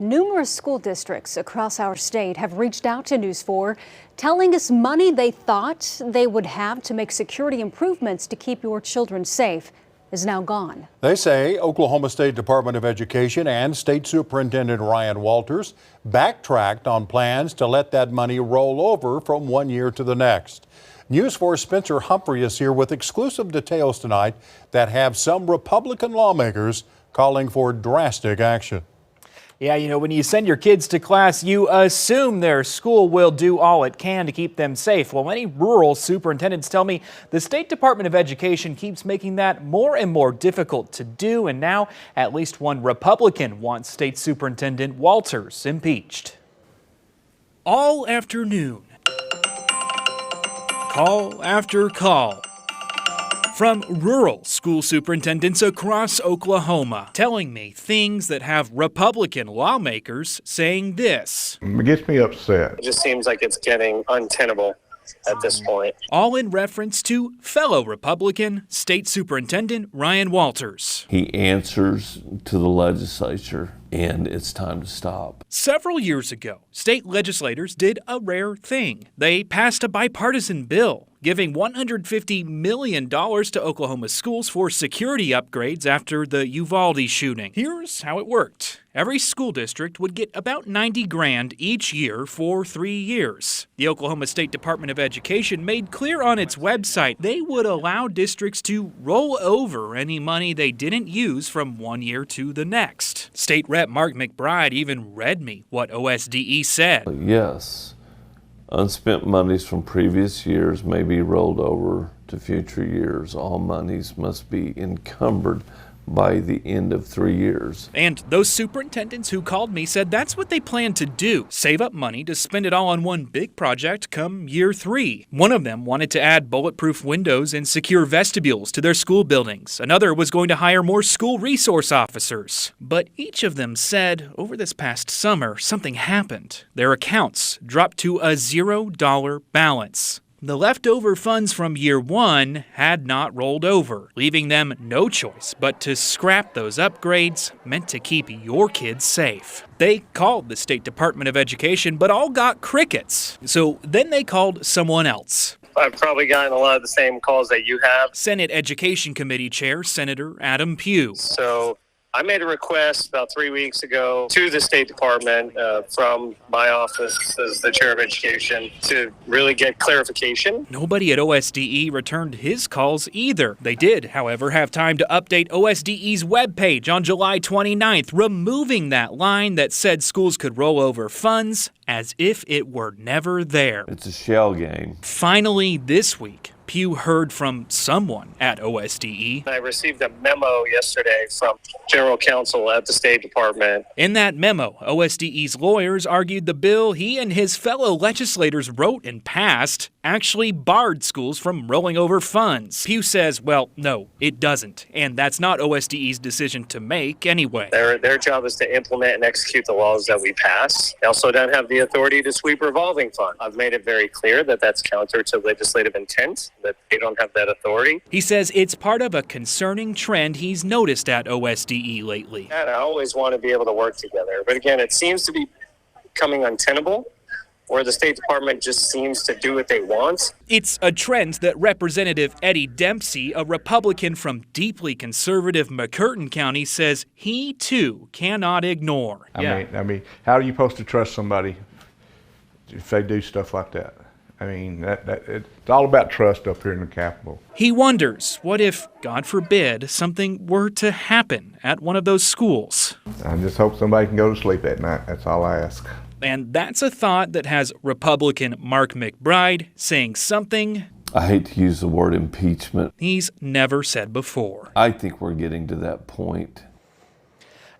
Numerous school districts across our state have reached out to News 4, telling us money they thought they would have to make security improvements to keep your children safe is now gone. They say Oklahoma State Department of Education and State Superintendent Ryan Walters backtracked on plans to let that money roll over from one year to the next. News 4's Spencer Humphrey is here with exclusive details tonight that have some Republican lawmakers calling for drastic action. Yeah, when you send your kids to class, you assume their school will do all it can to keep them safe. Well, many rural superintendents tell me the State Department of Education keeps making that more and more difficult to do. And now at least one Republican wants State Superintendent Walters impeached. All afternoon, call after call from rural school superintendents across Oklahoma, telling me things that have Republican lawmakers saying this. It gets me upset. It just seems like it's getting untenable at this point. All in reference to fellow Republican State Superintendent Ryan Walters. He answers to the legislature, and it's time to stop. Several years ago, state legislators did a rare thing. They passed a bipartisan bill giving $150 million to Oklahoma schools for security upgrades after the Uvalde shooting. Here's how it worked. Every school district would get about $90 grand each year for 3 years. The Oklahoma State Department of Education made clear on its website they would allow districts to roll over any money they didn't use from one year to the next. State Rep Mark McBride even read me what OSDE said. Yes, unspent monies from previous years may be rolled over to future years. All monies must be encumbered by the end of 3 years. And those superintendents who called me said that's what they plan to do, save up money to spend it all on one big project come year 3. One of them wanted to add bulletproof windows and secure vestibules to their school buildings. Another was going to hire more school resource officers. But each of them said over this past summer, something happened. Their accounts dropped to a $0 balance. The leftover funds from year 1 had not rolled over, leaving them no choice but to scrap those upgrades meant to keep your kids safe. They called the State Department of Education, but all got crickets. So then they called someone else. I've probably gotten a lot of the same calls that you have. Senate Education Committee Chair Senator Adam Pugh. So I made a request about 3 weeks ago to the State Department from my office as the chair of education to really get clarification. Nobody at OSDE returned his calls either. They did, however, have time to update OSDE's webpage on July 29th, removing that line that said schools could roll over funds as if it were never there. It's a shell game. Finally, this week, Pugh heard from someone at OSDE. I received a memo yesterday from General Counsel at the State Department. In that memo, OSDE's lawyers argued the bill he and his fellow legislators wrote and passed actually barred schools from rolling over funds. Pugh says, well, no, it doesn't. And that's not OSDE's decision to make anyway. Their job is to implement and execute the laws that we pass. They also don't have the authority to sweep revolving funds. I've made it very clear that that's counter to legislative intent, that they don't have that authority. He says it's part of a concerning trend he's noticed at OSDE lately. And I always want to be able to work together. But again, it seems to be becoming untenable, where the State Department just seems to do what they want. It's a trend that Representative Eddie Dempsey, a Republican from deeply conservative McCurtain County, says he too cannot ignore. I mean, how are you supposed to trust somebody if they do stuff like that? I mean, it's all about trust up here in the Capitol. He wonders, what if, God forbid, something were to happen at one of those schools? I just hope somebody can go to sleep at night. That's all I ask. And that's a thought that has Republican Mark McBride saying something I hate to use the word impeachment. he's never said before. I think we're getting to that point.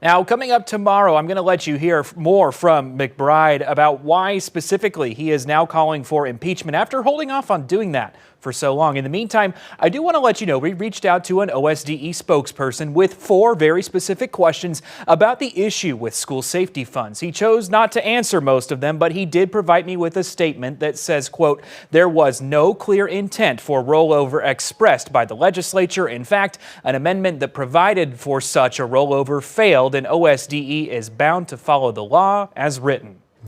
Now, coming up tomorrow, I'm going to let you hear more from McBride about why specifically he is now calling for impeachment after holding off on doing that for so long. In the meantime, I do want to let you know we reached out to an OSDE spokesperson with 4 very specific questions about the issue with school safety funds. He chose not to answer most of them, but he did provide me with a statement that says, quote, there was no clear intent for rollover expressed by the legislature. In fact, an amendment that provided for such a rollover failed then OSDE is bound to follow the law as written.